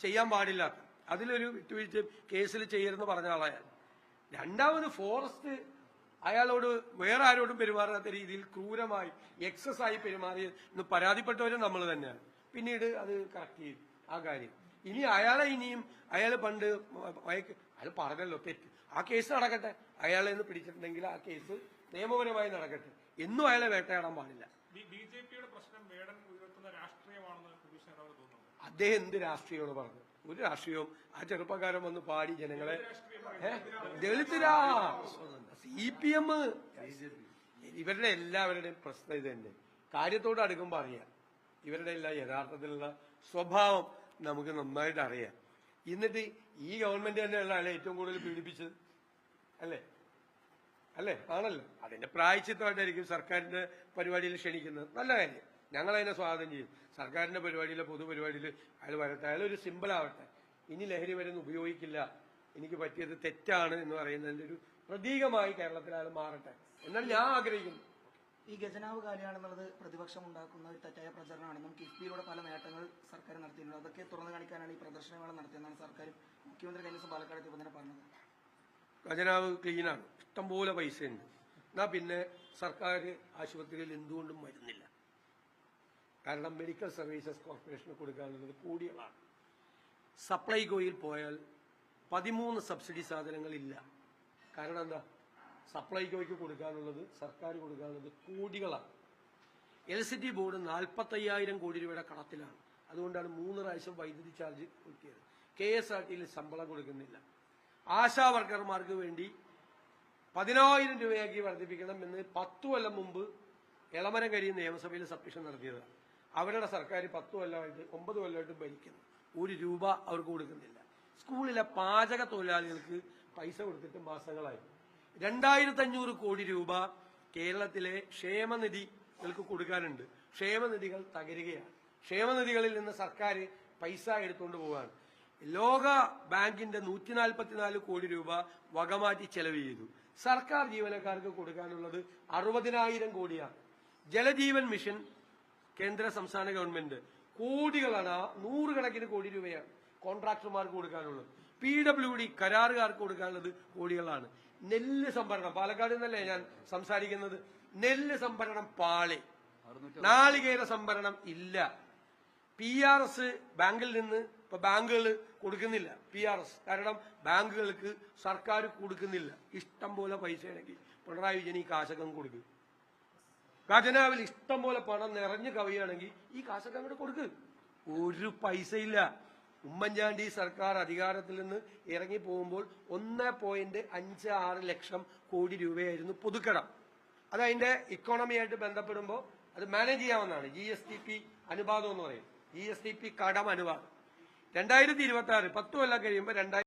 ചെയ്യാൻ പാടില്ല. അതിലൊരു വിട്ടുവീഴ്ച കേസിൽ ചെയ്യരുതെന്ന് പറഞ്ഞ ആളാണ്. രണ്ടാമത് ഫോറസ്റ്റ് അയാളോട് വേറെ ആരോടും പെരുമാറാത്ത രീതിയിൽ ക്രൂരമായി എക്സസ് ആയി പെരുമാറിയെന്ന് പരാതിപ്പെട്ടവരും നമ്മൾ തന്നെയാണ്. പിന്നീട് അത് കറക്റ്റ് ചെയ്തു ആ കാര്യം. ഇനി അയാൾ പണ്ട് അയാൾ പറഞ്ഞല്ലോ തെറ്റ്, ആ കേസ് നടക്കട്ടെ. അയാളെ ഒന്ന് പിടിച്ചിട്ടുണ്ടെങ്കിൽ ആ കേസ് നിയമപരമായി നടക്കട്ടെ. എന്നും അയാളെ വേട്ടയാടാൻ പാടില്ല. ബിജെപിയുടെ പ്രശ്നം വേടൻ ഉയർത്തുന്ന രാഷ്ട്രീയമാണെന്ന് അദ്ദേഹം എന്ത് രാഷ്ട്രീയമാണ് പറഞ്ഞത്? ഒരു രാഷ്ട്രീയവും ആ ചെറുപ്പക്കാരൻ വന്ന് പാടി ജനങ്ങളെ ദളിതരാ CPM ഇവരുടെ എല്ലാവരുടെയും പ്രശ്നം ഇത് തന്നെ. കാര്യത്തോട് അടുക്കുമ്പോൾ അറിയാം ഇവരുടെ എല്ലാം യഥാർത്ഥത്തിലുള്ള സ്വഭാവം നമുക്ക് നന്നായിട്ട് അറിയാം. എന്നിട്ട് ഈ ഗവൺമെന്റ് തന്നെയുള്ള ആളെ ഏറ്റവും കൂടുതൽ പീഡിപ്പിച്ചത് അല്ലേ ആണല്ലോ. അതിന്റെ പ്രായശ്ചിത്തമായിട്ടായിരിക്കും സർക്കാരിന്റെ പരിപാടിയിൽ ക്ഷണിക്കുന്നത്. നല്ല കാര്യം, ഞങ്ങളതിനെ സ്വാഗതം ചെയ്യും. സർക്കാരിന്റെ പരിപാടിയിലെ പൊതുപരിപാടിയിൽ അയാൾ വരട്ടെ, അയാളൊരു സിമ്പിളാവട്ടെ. ഇനി ലഹരി മരുന്ന് ഉപയോഗിക്കില്ല, എനിക്ക് പറ്റിയത് തെറ്റാണ് എന്ന് പറയുന്നതിന്റെ ഒരു പ്രതീകമായി കേരളത്തിൽ അയാൾ മാറട്ടെ എന്നാണ് ഞാൻ ആഗ്രഹിക്കുന്നു. ഈ ഖജനാവ് കാലിയാണെന്നുള്ളത് പ്രതിപക്ഷം ഉണ്ടാക്കുന്ന ഒരു തെറ്റായ പ്രചരണമാണെന്നും കിഫ്ബിയിലൂടെ പല നേട്ടങ്ങൾ സർക്കാർ നടത്തിയിട്ടുണ്ട്, അതൊക്കെ തുറന്നു കാണിക്കാനാണ് ഈ പ്രദർശനങ്ങൾ നടത്തിയെന്നാണ് സർക്കാർ മുഖ്യമന്ത്രി കഴിഞ്ഞ ദിവസം പാലക്കാട് എത്തിയപ്പോൾ തന്നെ പറഞ്ഞത്. ഖജനാവ് ക്ലീനാണ്, ഇഷ്ടംപോലെ പൈസയുണ്ട്. എന്നാ പിന്നെ സർക്കാർ ആശുപത്രിയിൽ എന്തുകൊണ്ടും മരുന്നില്ല? കാരണം മെഡിക്കൽ സർവീസസ് കോർപ്പറേഷന് കൊടുക്കാനുള്ളത് കോടികളാണ്. സപ്ലൈകോയിൽ പോയാൽ 13 സബ്സിഡി സാധനങ്ങളില്ല. കാരണം എന്താ? സപ്ലൈകോയ്ക്ക് കൊടുക്കാനുള്ളത്, സർക്കാർ കൊടുക്കാനുള്ളത് കോടികളാണ്. ഇലക്ട്രിസിറ്റി ബോർഡ് 45,000 കോടി രൂപയുടെ കടത്തിലാണ്. അതുകൊണ്ടാണ് 3 പ്രാവശ്യം വൈദ്യുതി ചാർജ് കൂട്ടിയത്. KSRTയിൽ ശമ്പളം കൊടുക്കുന്നില്ല. ആശാ വർക്കർമാർക്ക് വേണ്ടി 10,000 രൂപയാക്കി വർദ്ധിപ്പിക്കണം എന്ന് 10 കൊല്ലം മുമ്പ് എളമരങ്കരി നിയമസഭയിൽ സബ്മിഷൻ നടത്തിയതാണ്. അവരുടെ സർക്കാർ 10 കൊല്ലമായിട്ട് 9 കൊല്ലമായിട്ട് ഭരിക്കുന്നു. 1 രൂപ അവർക്ക് കൊടുക്കുന്നില്ല. സ്കൂളിലെ പാചക തൊഴിലാളികൾക്ക് പൈസ കൊടുത്തിട്ട് മാസങ്ങളായി. 2,500 കോടി രൂപ കേരളത്തിലെ ക്ഷേമനിധികൾക്ക് കൊടുക്കാനുണ്ട്. ക്ഷേമനിധികൾ തകരുകയാണ്. ക്ഷേമനിധികളിൽ നിന്ന് സർക്കാർ പൈസ എടുത്തുകൊണ്ട് പോവുകയാണ്. ലോക ബാങ്കിന്റെ 144 കോടി രൂപ വകമാറ്റി ചെലവ് ചെയ്തു. സർക്കാർ ജീവനക്കാർക്ക് കൊടുക്കാനുള്ളത് 60,000 കോടിയാണ്. ജലജീവൻ മിഷൻ കേന്ദ്ര സംസ്ഥാന ഗവൺമെന്റ് കോടികളാണ്, 100 കണക്കിന് കോടി രൂപയാണ് കോൺട്രാക്ടർമാർക്ക് കൊടുക്കാനുള്ളത്. PWD കരാറുകാർക്ക് കൊടുക്കാനുള്ളത് കോടികളാണ്. നെല്ല് സംഭരണം, പാലക്കാട് നിന്നല്ലേ ഞാൻ സംസാരിക്കുന്നത്, നെല്ല് സംഭരണം പാളി, നാളികേര സംഭരണം ഇല്ല. PRS ബാങ്കിൽ നിന്ന് ഇപ്പൊ ബാങ്കുകൾ കൊടുക്കുന്നില്ല. PRS കാരണം ബാങ്കുകൾക്ക് സർക്കാർ കൊടുക്കുന്നില്ല. ഇഷ്ടം പോലെ പൈസ ആണെങ്കിൽ പിണറായി വിജയൻ ഈ കാശകം കൊടുക്കും. ഖജനാവിൽ ഇഷ്ടം പോലെ പണം നിറഞ്ഞു കവിയാണെങ്കിൽ ഈ കാശൊക്കെ അങ്ങോട്ട് കൊടുക്ക്. ഒരു പൈസയില്ല. ഉമ്മൻചാണ്ടി സർക്കാർ അധികാരത്തിൽ നിന്ന് ഇറങ്ങി പോകുമ്പോൾ 1.56 ലക്ഷം കോടി രൂപയായിരുന്നു പൊതുക്കടം. അത് അതിന്റെ ഇക്കോണമിയായിട്ട് ബന്ധപ്പെടുമ്പോൾ അത് മാനേജ് ചെയ്യാവുന്നതാണ്. GSTP അനുപാതം എന്ന് പറയും. GSTP കടം അനുപാതം 2026 10 കൊല്ലം കഴിയുമ്പോൾ